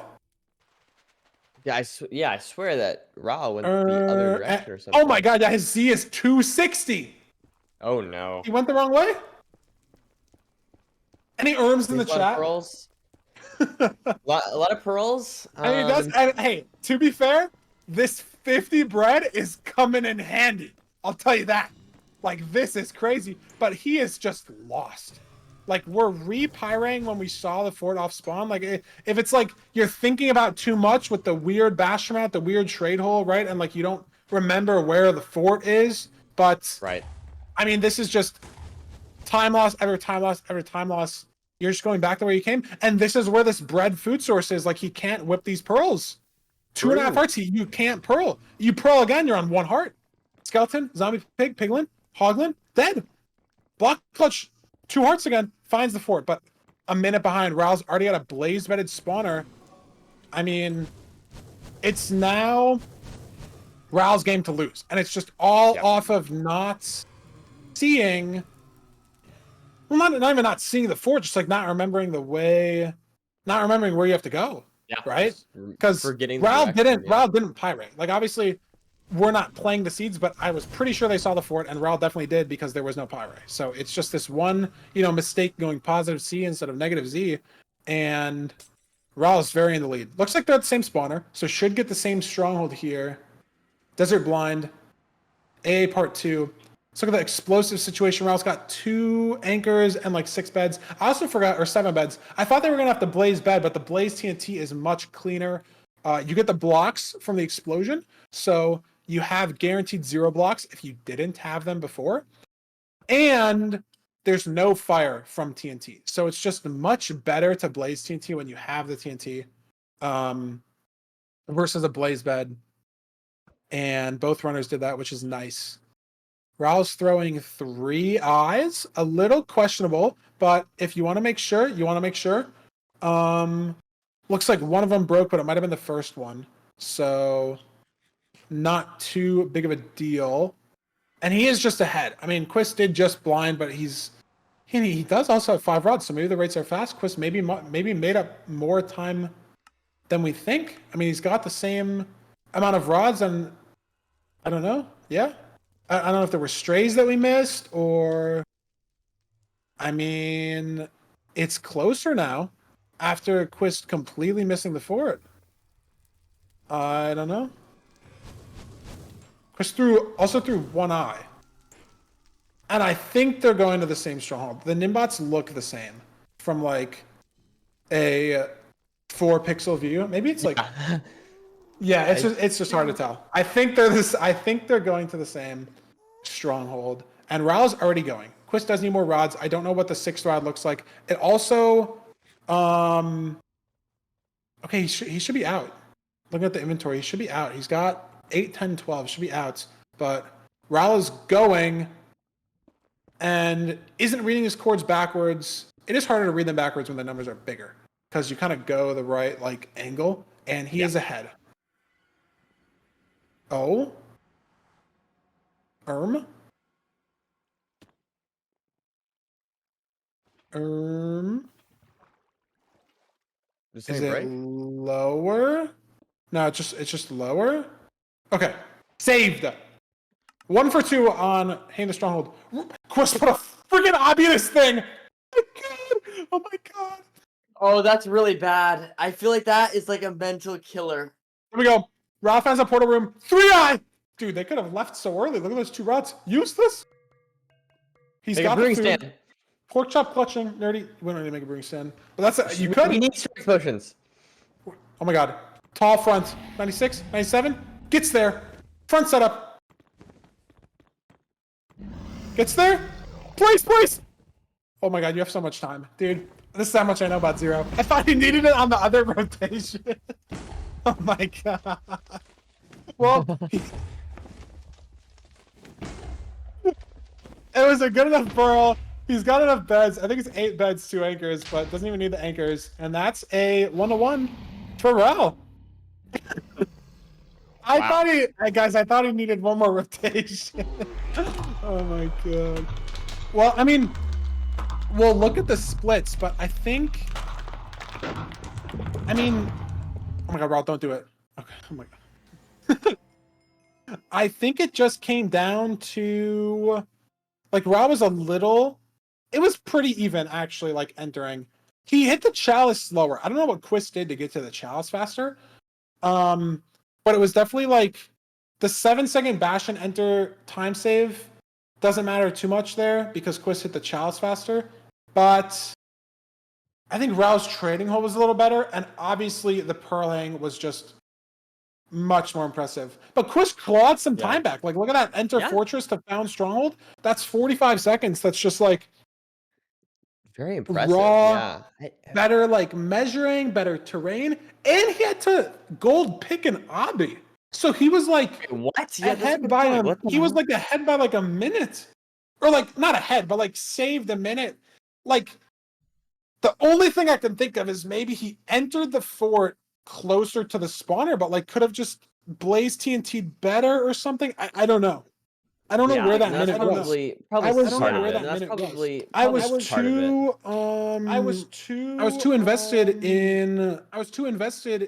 Yeah, I swear that Raul went the other direction or something. Oh my god, yeah, his Z is 260. Oh no. He went the wrong way? Any erms in the chat? Pearls? a lot of pearls. I mean, hey, to be fair, this 50 bread is coming in handy. I'll tell you that. Like, this is crazy. But he is just lost. Like, we're re-pyring when we saw the fort off spawn. Like, if it's like you're thinking about too much with the weird Bastion, the weird trade hole, right? And like you don't remember where the fort is. But right. I mean, this is just time loss, every time loss, every time loss. You're just going back to where you came. And this is where this bread food source is. Like, he can't whip these pearls. 2.5 hearts, you can't pearl. You pearl again, you're on 1 heart. Skeleton, zombie pig, piglin, hoglin, dead. Block clutch, 2 hearts again, finds the fort. But a minute behind. Raul's already got a blaze bedded spawner. I mean, it's now Raul's game to lose, and it's just all off of not seeing. Well, not even not seeing the fort, just like not remembering the way, not remembering where you have to go. Yeah. Right? Because forgetting Raul didn't pirate. Like obviously, we're not playing the seeds, but I was pretty sure they saw the fort, and Raul definitely did because there was no pirate. So it's just this one, mistake going positive C instead of negative Z, and Raul is very in the lead. Looks like they're at the same spawner, so should get the same stronghold here. Desert Blind, AA Part 2. Let's look at the explosive situation. Raul's got 2 anchors and like 6 beds. I also forgot, or 7 beds. I thought they were going to have to blaze bed, but the blaze TNT is much cleaner. You get the blocks from the explosion, so you have guaranteed 0 blocks if you didn't have them before. And there's no fire from TNT. So it's just much better to blaze TNT when you have the TNT versus a blaze bed. And both runners did that, which is nice. Raul's throwing 3 eyes, a little questionable, but if you want to make sure, looks like one of them broke, but it might have been the first one. So not too big of a deal. And he is just ahead. I mean, Quist did just blind, but he does also have 5 rods, so maybe the rates are fast. Quist maybe made up more time than we think. I mean, he's got the same amount of rods, and I don't know. Yeah. I don't know if there were strays that we missed, or I mean, it's closer now after Quist completely missing the fort. I don't know. Quist also threw 1 eye. And I think they're going to the same stronghold. The Nimbots look the same from like a 4 pixel view. Maybe it's like yeah, it's just hard to tell. I think they're going to the same stronghold. And Raul's already going. Quist does need more rods. I don't know what the 6th rod looks like. It also okay, he should be out. Looking at the inventory, he should be out. He's got 8, 10, 12. Should be out. But Raul is going and isn't reading his chords backwards. It is harder to read them backwards when the numbers are bigger because you kind of go the right like angle, and he is ahead. Oh. Is it lower? No, it's just lower. Okay, saved. 1 for 2 on Hain the Stronghold. Quist put a freaking obby in this thing. Oh my god. Oh, that's really bad. I feel like that is like a mental killer. Here we go. Raul finds a portal room. 3 eye. Dude, they could have left so early. Look at those 2 rods. Useless. He's got the food. Stand. Pork chop clutching. Nerdy. We don't need to make a brewing stand. But that's you could. We need strike potions. Oh my god. Tall front. 96, 97. Gets there. Front setup. Gets there. Place. Oh my god, you have so much time. Dude, this is how much I know about Zero. I thought he needed it on the other rotation. Oh my god. Well, it was a good enough burrow. He's got enough beds. I think it's 8 beds, 2 anchors, but doesn't even need the anchors. And that's a 1-1 for Raul. I thought he needed one more rotation. Oh my god. Well, I mean, we'll look at the splits, but I think, oh my god, Raul, don't do it. Okay, oh my god. I think it just came down to, like, Raul was it was pretty even, actually, like, entering. He hit the chalice slower. I don't know what Quist did to get to the chalice faster. But it was definitely, like, the 7-second bash and enter time save doesn't matter too much there because Quist hit the chalice faster. But I think Raul's trading hole was a little better, and obviously the Pearl Hang was just much more impressive. But Quist clawed some time back. Like, look at that. Enter Fortress to found Stronghold. That's 45 seconds. That's just, like, very impressive. Raw, better, like, measuring, better terrain. And he had to gold pick an obby. So he was, like, what? Ahead by he was, like, ahead by, like, a minute. Or, like, not ahead, but, like, saved a minute. Like, The only thing I can think of is maybe he entered the fort closer to the spawner, but like could have just blazed TNT better or something. I don't know. I don't know Yeah, where that that's minute probably was. probably I was part of where it. that That's minute probably I was part of it. too I was too invested in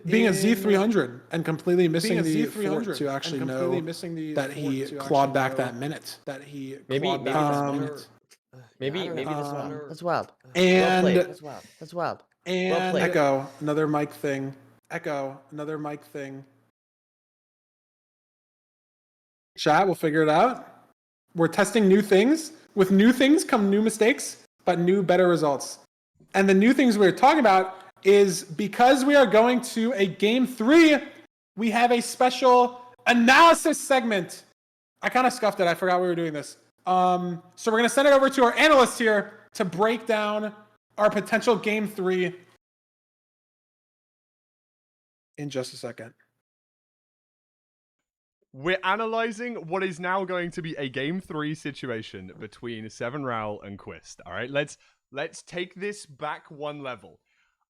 being a Z300 and completely missing the fort to actually know that he clawed back that minute. Maybe this one. Maybe this one. That's wild. Well played. That's wild. That's wild. Well played. Echo, another mic thing. Chat, we'll figure it out. We're testing new things. With new things come new mistakes, but new, better results. And the new things we're talking about is because we are going to a game 3, we have a special analysis segment. I kind of scuffed it. I forgot we were doing this. So we're going to send it over to our analysts here to break down our potential game 3 in just a second. We're analyzing what is now going to be a game 3 situation between Seven Ral and kW1st. All right, let's take this back one level.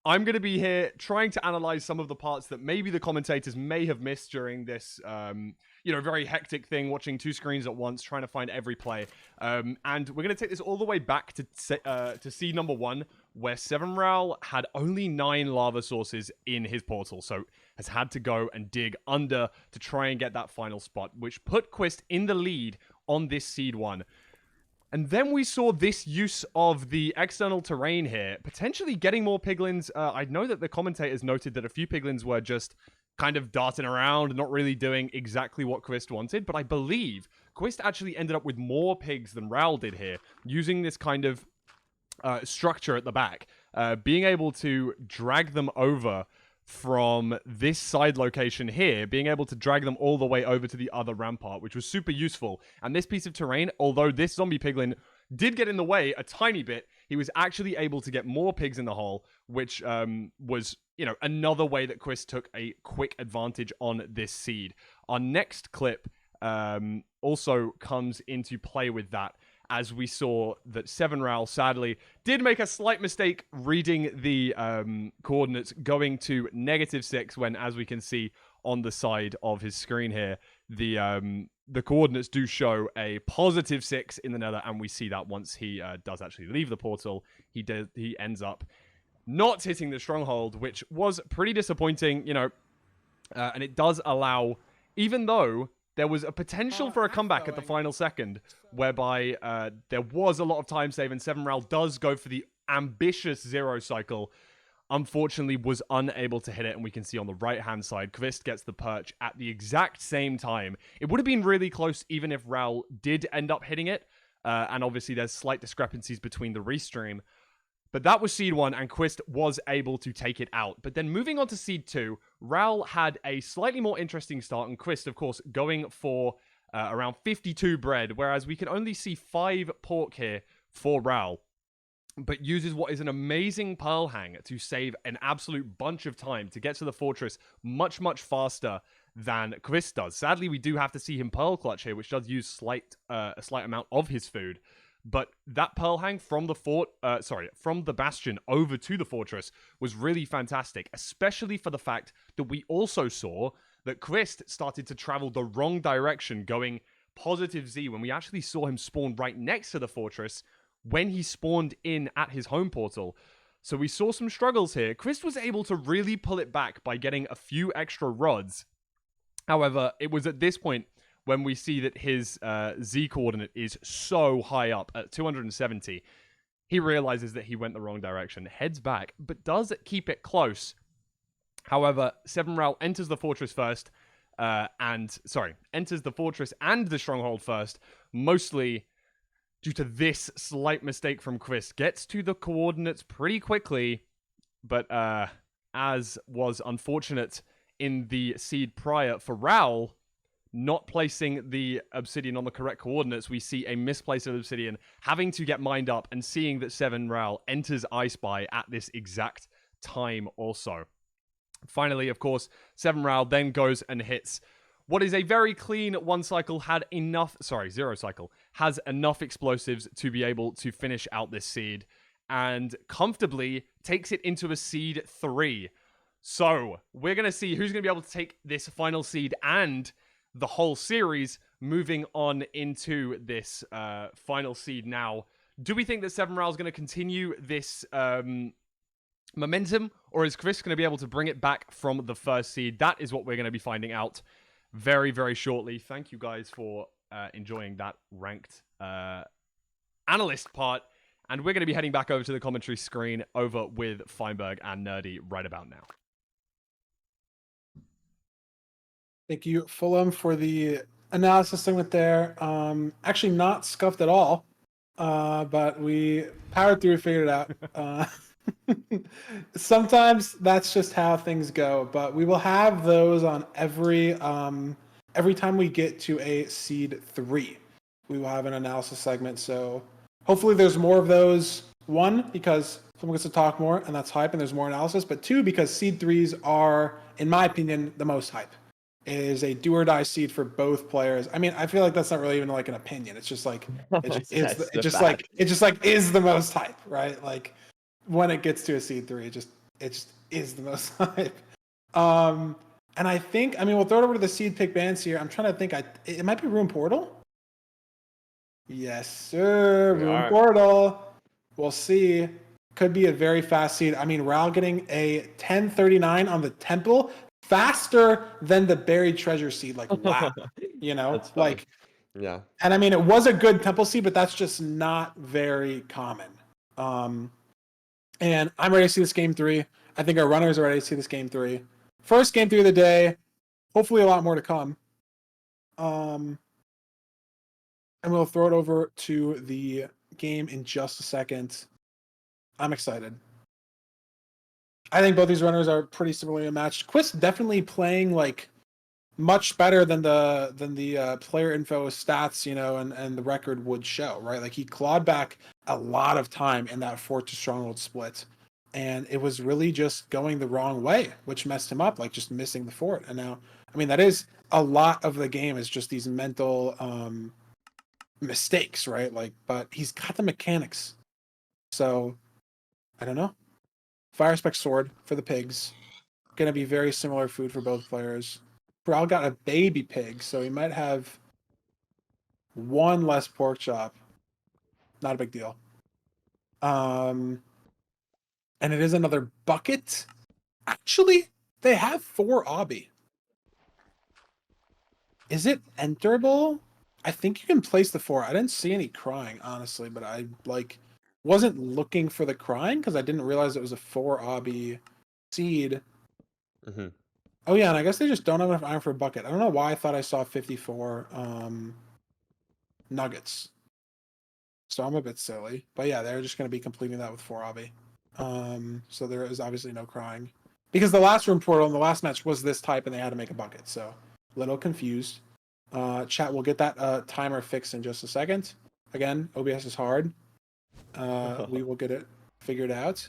I'm going to be here trying to analyze some of the parts that maybe the commentators may have missed during this, very hectic thing, watching 2 screens at once, trying to find every play. And we're going to take this all the way back to seed number 1, where Seven Ral had only 9 lava sources in his portal, so has had to go and dig under to try and get that final spot, which put kW1st in the lead on this seed 1. And then we saw this use of the external terrain here, potentially getting more piglins. I know that the commentators noted that a few piglins were just kind of darting around, not really doing exactly what kW1st wanted, but I believe kW1st actually ended up with more pigs than Ral did here, using this kind of structure at the back, being able to drag them over from this side location here, being able to drag them all the way over to the other rampart, which was super useful. And this piece of terrain, although this zombie piglin did get in the way a tiny bit, he was actually able to get more pigs in the hole, which was, another way that kW1st took a quick advantage on this seed. Our next clip also comes into play with that, as we saw that Seven Ral sadly did make a slight mistake reading the coordinates, going to -6 when, as we can see on the side of his screen here, the coordinates do show a +6 in the nether, and we see that once he does actually leave the portal, he ends up not hitting the stronghold, which was pretty disappointing, and it does allow, even though there was a potential for a comeback at the final second, whereby there was a lot of time save, and Seven Ral does go for the ambitious 0 cycle. Unfortunately, was unable to hit it, and we can see on the right-hand side, kW1st gets the perch at the exact same time. It would have been really close even if Ral did end up hitting it, and obviously there's slight discrepancies between the restream. But that was seed 1, and kW1st was able to take it out. But then moving on to seed 2, Ral had a slightly more interesting start, and kW1st, of course, going for around 52 bread, whereas we can only see 5 pork here for Ral, but uses what is an amazing pearl hang to save an absolute bunch of time to get to the fortress much, much faster than kW1st does. Sadly, we do have to see him pearl clutch here, which does use a slight amount of his food. But that pearl hang from from the bastion over to the fortress was really fantastic, especially for the fact that we also saw that kW1st started to travel the wrong direction, going +Z, when we actually saw him spawn right next to the fortress when he spawned in at his home portal. So we saw some struggles here. kW1st was able to really pull it back by getting a few extra rods. However, it was at this point when we see that his Z coordinate is so high up at 270, he realizes that he went the wrong direction, heads back, but does keep it close. However, Seven Ral enters the fortress first, enters the fortress and the stronghold first, mostly due to this slight mistake from kW1st. Gets to the coordinates pretty quickly, but as was unfortunate in the seed prior for Ral, not placing the obsidian on the correct coordinates, we see a misplace of obsidian, having to get mined up, and seeing that Seven Ral enters I Spy at this exact time also. Finally, of course, Seven Ral then goes and hits what is a very clean 1 cycle, 0 cycle, has enough explosives to be able to finish out this seed. and comfortably takes it into a seed 3. So we're going to see who's going to be able to take this final seed and the whole series moving on into this final seed now. Do we think that 7 Rao's going to continue this momentum, or is Chris going to be able to bring it back from the first seed? That is what we're going to be finding out very, very shortly. Thank you guys for enjoying that ranked analyst part. And we're going to be heading back over to the commentary screen over with Feinberg and Nerdy right about now. Thank you, Fulham, for the analysis segment there. Actually, not scuffed at all, but we powered through, figured it out. Sometimes that's just how things go, but we will have those on every time we get to a seed 3. We will have an analysis segment. So hopefully there's more of those. 1, because someone gets to talk more, and that's hype, and there's more analysis. But 2, because seed 3s are, in my opinion, the most hype. It is a do or die seed for both players. I mean, I feel like that's not really even like an opinion. It's just like it just is the most hype, right? Like when it gets to a seed 3, it just is the most hype. And I think, I mean, we'll throw it over to the seed pick bands here. I'm trying to think. It might be Room Portal. Yes, sir. Room Portal. We'll see. Could be a very fast seed. I mean, Raul getting a 1039 on the Temple. Faster than the buried treasure seed, like wow, you know, like yeah. And I mean, it was a good temple seed, but that's just not very common. And I'm ready to see this game 3. I think our runners are ready to see this game 3. First game 3 of the day. Hopefully, a lot more to come. And we'll throw it over to the game in just a second. I'm excited. I think both these runners are pretty similarly matched. kW1st definitely playing like much better than the player info stats, you know, and the record would show, right? Like he clawed back a lot of time in that fort to stronghold split, and it was really just going the wrong way, which messed him up, like just missing the fort. And now, I mean, that is a lot of the game is just these mental mistakes, right? Like, but he's got the mechanics, so I don't know. Fire spec sword for the pigs. Going to be very similar food for both players. Brawl got a baby pig, so he might have 1 less pork chop. Not a big deal. And it is another bucket. Actually, they have 4 obby. Is it enterable? I think you can place the 4. I didn't see any crying, honestly, but I wasn't looking for the crying because I didn't realize it was a 4 obby seed. Mm-hmm. Oh yeah, and I guess they just don't have enough iron for a bucket. I don't know why I thought I saw 54 nuggets. So I'm a bit silly. But yeah, they're just going to be completing that with 4 obby. So there is obviously no crying. Because the last room portal in the last match was this type and they had to make a bucket. So a little confused. Chat, we'll get that timer fixed in just a second. Again, OBS is hard. We will get it figured out.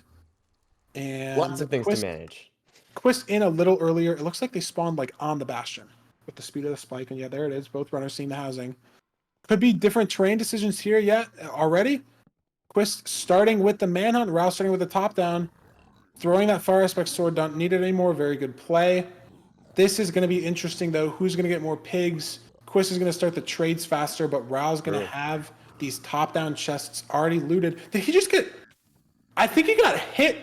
And lots of things to manage. kW1st in a little earlier. It looks like they spawned like on the bastion with the speed of the spike. And yeah, there it is. Both runners seeing the housing. Could be different terrain decisions here yet already. kW1st starting with the manhunt. Raul starting with the top down. Throwing that fire aspect sword. Don't need it anymore. Very good play. This is going to be interesting though. Who's going to get more pigs? kW1st is going to start the trades faster, but Raul's going to have these top down chests already looted. Did he just get... I think he got hit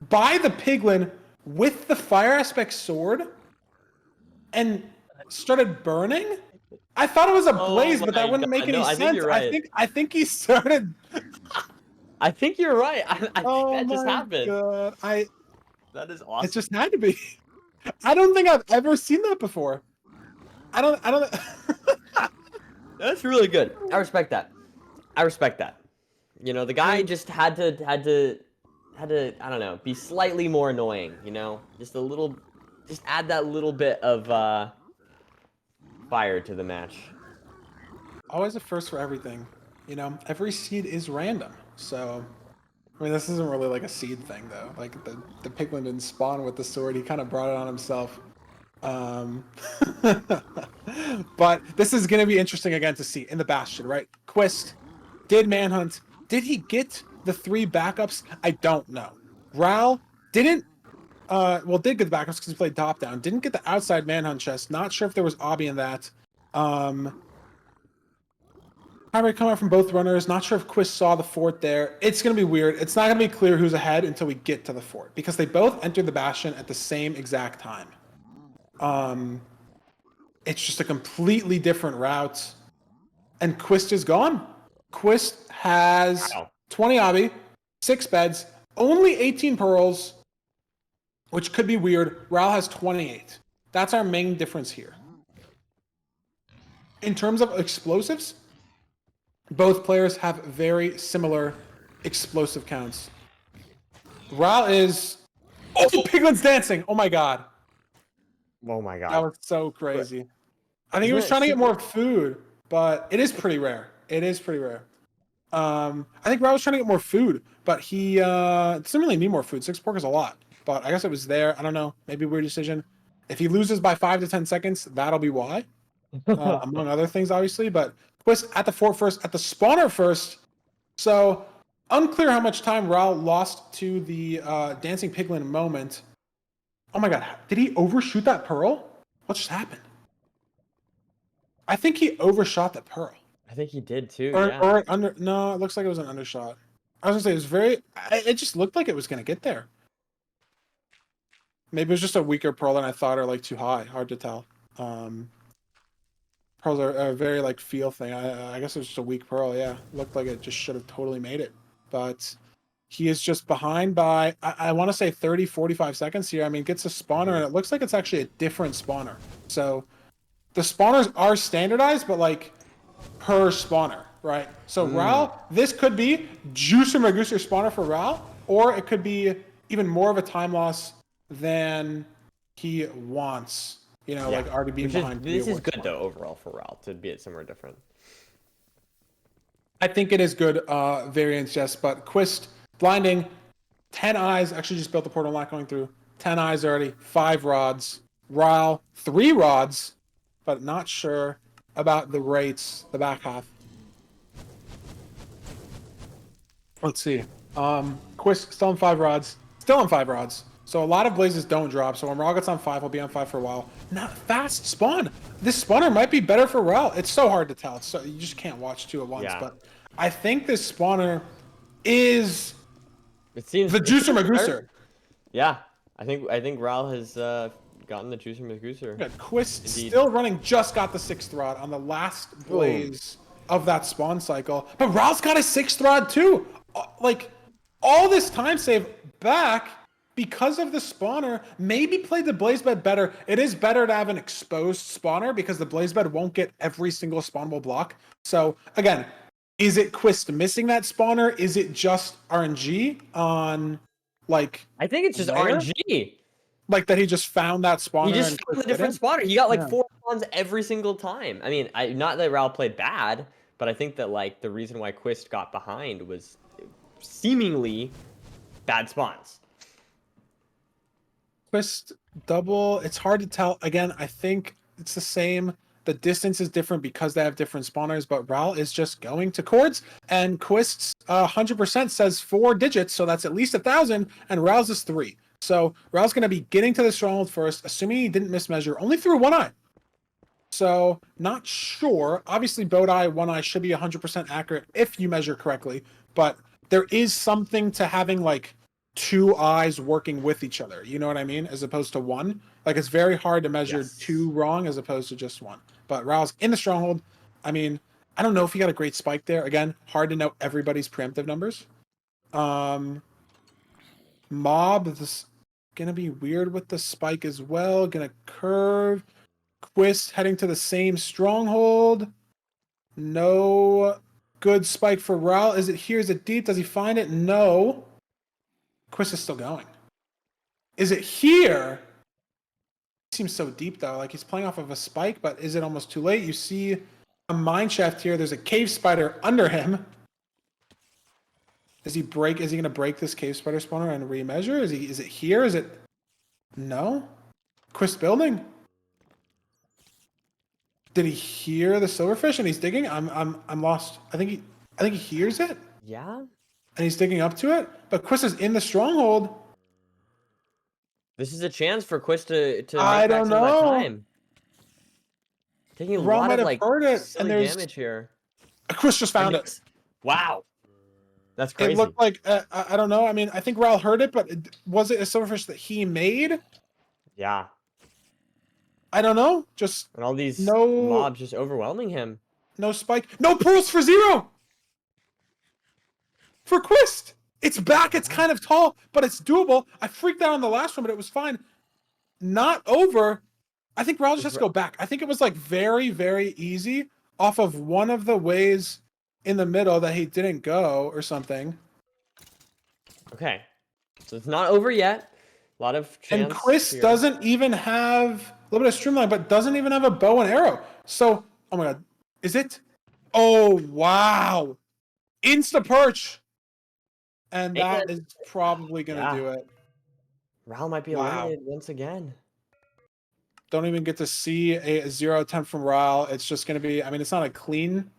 by the piglin with the fire aspect sword and started burning. I thought it was a blaze, but that wouldn't make any sense. Think you're right. I think he started. I think you're right. I think that just happened. God. That is awesome. It just had to be. I don't think I've ever seen that before. I don't. That's really good. I respect that. You know, the guy just had to I don't know, be slightly more annoying, you know? Just add that little bit of fire to the match. Always a first for everything. You know, every seed is random. So, I mean, this isn't really like a seed thing, though. Like, the piglin didn't spawn with the sword. He kind of brought it on himself. But this is going to be interesting again to see in the Bastion, right? kW1st did manhunt. Did he get the 3 backups, I don't know. Ral didn't did get the backups because he played top down. Didn't get the outside manhunt chest. Not sure if there was obby in that. Primary coming out from both runners. Not sure if Quist saw the fort there. It's going to be weird. It's not going to be clear who's ahead until we get to the fort because they both entered the bastion at the same exact time. It's just a completely different route. And Quist is gone. Quist has 20 obby, 6 beds, only 18 pearls, which could be weird. Ral has 28. That's our main difference here. In terms of explosives, both players have very similar explosive counts. Ral is... Oh, Piglin's dancing! Oh my god. Oh my god. That was so crazy. I think he was trying to get more food, but it is pretty rare. It is pretty rare. I think Ral was trying to get more food, but he doesn't really need more food. 6 pork is a lot, but I guess it was there. I don't know. Maybe a weird decision. If he loses by 5 to 10 seconds, that'll be why. Among other things, obviously. But Quist at the fort first, at the spawner first. So unclear how much time Ral lost to the dancing piglin moment. Oh my god, did he overshoot that pearl? What just happened? I think he overshot the pearl. I think he did too. Or under. No, it looks like it was an undershot. I was gonna say it was very. It just looked like it was gonna get there. Maybe it was just a weaker pearl than I thought, or like too high. Hard to tell. Pearls are a very like feel thing. I guess it was just a weak pearl. Yeah, looked like it just should have totally made it, but he is just behind by I want to say 30, 45 seconds here. I mean, gets a spawner, and it looks like it's actually a different spawner. So the spawners are standardized, but like per spawner, right? So Ral, this could be Juicer Magooser spawner for Ral, or it could be even more of a time loss than he wants. You know, like already being behind. This is good though overall for Ral to be at somewhere different. I think it is good variance, yes, but Quist blinding, 10 eyes, actually just built the portal, not going through. 10 eyes already, 5 rods. Ral, 3 rods, but not sure about the rates, the back half. Let's see. Quist still on 5 rods. Still on 5 rods. So a lot of blazes don't drop. So when Ral gets on 5, he'll be on 5 for a while. Not fast spawn. This spawner might be better for Ral. It's so hard to tell. So you just can't watch 2 at once. Yeah. But I think this spawner is It seems the Juicer Magooser. Yeah, I think Ral has gotten the Juicer Magooser. Yeah, Quist still running. Just got the 6th rod on the last blaze of that spawn cycle. But Ral's got a 6th rod too. Like all this time save back. Because of the spawner, maybe play the blaze bed better. It is better to have an exposed spawner because the blaze bed won't get every single spawnable block. So again, is it Quist missing that spawner? Is it just RNG on like? I think it's just RNG. Like that he just found that spawner. He just found a different spawner. He got like 4 spawns every single time. I mean, not that Ral played bad, but I think that like the reason why Quist got behind was seemingly bad spawns. Quist double, it's hard to tell. Again, I think it's the same. The distance is different because they have different spawners, but Ral is just going to chords, and Quist's 100% says 4 digits, so that's at least 1,000, and Ral's is 3. So Ral's going to be getting to the stronghold first, assuming he didn't mismeasure, only through 1 eye. So not sure. Obviously, both eye, 1 eye should be 100% accurate if you measure correctly, but there is something to having like 2 eyes working with each other, you know what I mean, as opposed to 1. Like it's very hard to measure 2 wrong as opposed to just 1. But Ral's in the stronghold. I mean, I don't know if he got a great spike there. Again, hard to know everybody's preemptive numbers. Mob is gonna be weird with the spike as well. Gonna curve. Quist heading to the same stronghold. No good spike for Ral. Is it here? Is it deep? Does he find it? No. Quist is still going. Is it here? Seems so deep though. Like he's playing off of a spike, but is it almost too late? You see a mine shaft here. There's a cave spider under him. Is he gonna break this cave spider spawner and remeasure? Is it here? Is it no? Quist building? Did he hear the silverfish and he's digging? I'm lost. I think he hears it. Yeah. and he's digging up to it, but Quist is in the stronghold. This is a chance for Quist to I make back don't some of that know. time. Taking a Raw lot might of have like heard it, and silly there's damage here. Quist just found And it. Wow, that's It crazy. looked like I don't know. I mean, I think Raul heard it, but was it a silverfish that he made? Yeah, I don't know. Just and all these no mobs just overwhelming him. no spike, no pearls for 0 for Quist. It's back. It's kind of tall, but it's doable. I freaked out on the last one, but it was fine. Not over. I think Raul just has to go back. I think it was like very, very easy off of one of the ways in the middle that he didn't go or something. Okay, so it's not over yet. A lot of chance. And Chris here. doesn't even have a little bit of streamline, but doesn't even have a bow and arrow. So, oh my god, is it? Oh wow, insta perch, and that is probably gonna do it. Raul might be Wow. eliminated once again. Don't even get to see a 0 attempt from Raul. It's just gonna be. I mean, it's not a clean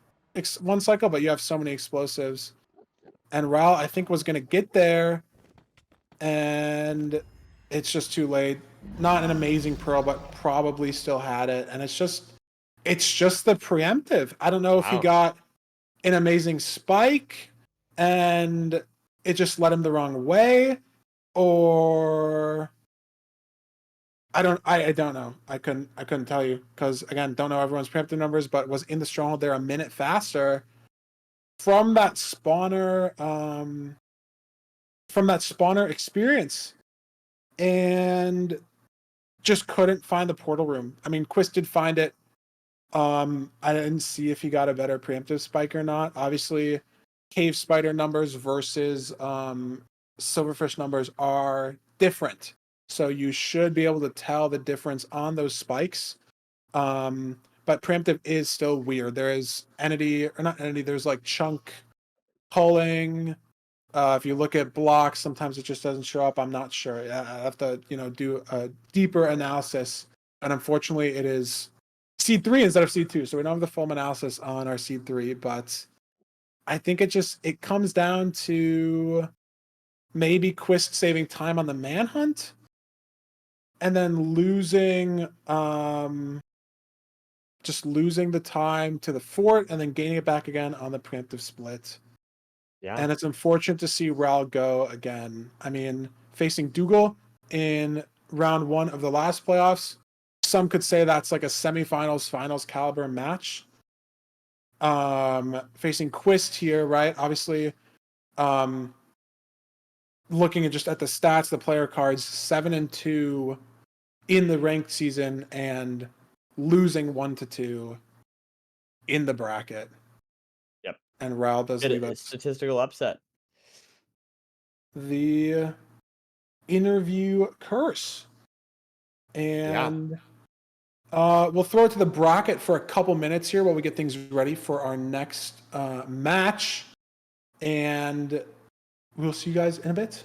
one cycle, but you have so many explosives. And Raul, I think, was gonna get there, and it's just too late. Not an amazing pearl, but probably still had it. And it's just the preemptive. I don't know if he got an amazing spike and it just led him the wrong way, or I don't know. I couldn't tell you because again, don't know everyone's preemptive numbers, but was in the stronghold there a minute faster from that spawner experience, and just couldn't find the portal room. I mean, Quist did find it. I didn't see if he got a better preemptive spike or not. Obviously, cave spider numbers versus silverfish numbers are different, so you should be able to tell the difference on those spikes. But preemptive is still weird. There is entity, or not entity, there's like chunk pulling. If you look at blocks, sometimes it just doesn't show up. I'm not sure. I have to, do a deeper analysis. And unfortunately, it is seed 3 instead of seed 2. So we don't have the full analysis on our seed 3. But I think it comes down to maybe Quist saving time on the manhunt and then just losing the time to the fort and then gaining it back again on the preemptive split. Yeah. And it's unfortunate to see Raul go again. I mean, facing Dougal in round 1 of the last playoffs, some could say that's like a semifinals, finals caliber match. Facing Quist here, right? Obviously, looking at the stats, the player cards, 7-2 in the ranked season and losing 1-2 in the bracket. Yep. And Raul does leave us statistical upset. The interview curse. And we'll throw it to the bracket for a couple minutes here while we get things ready for our next match. And we'll see you guys in a bit.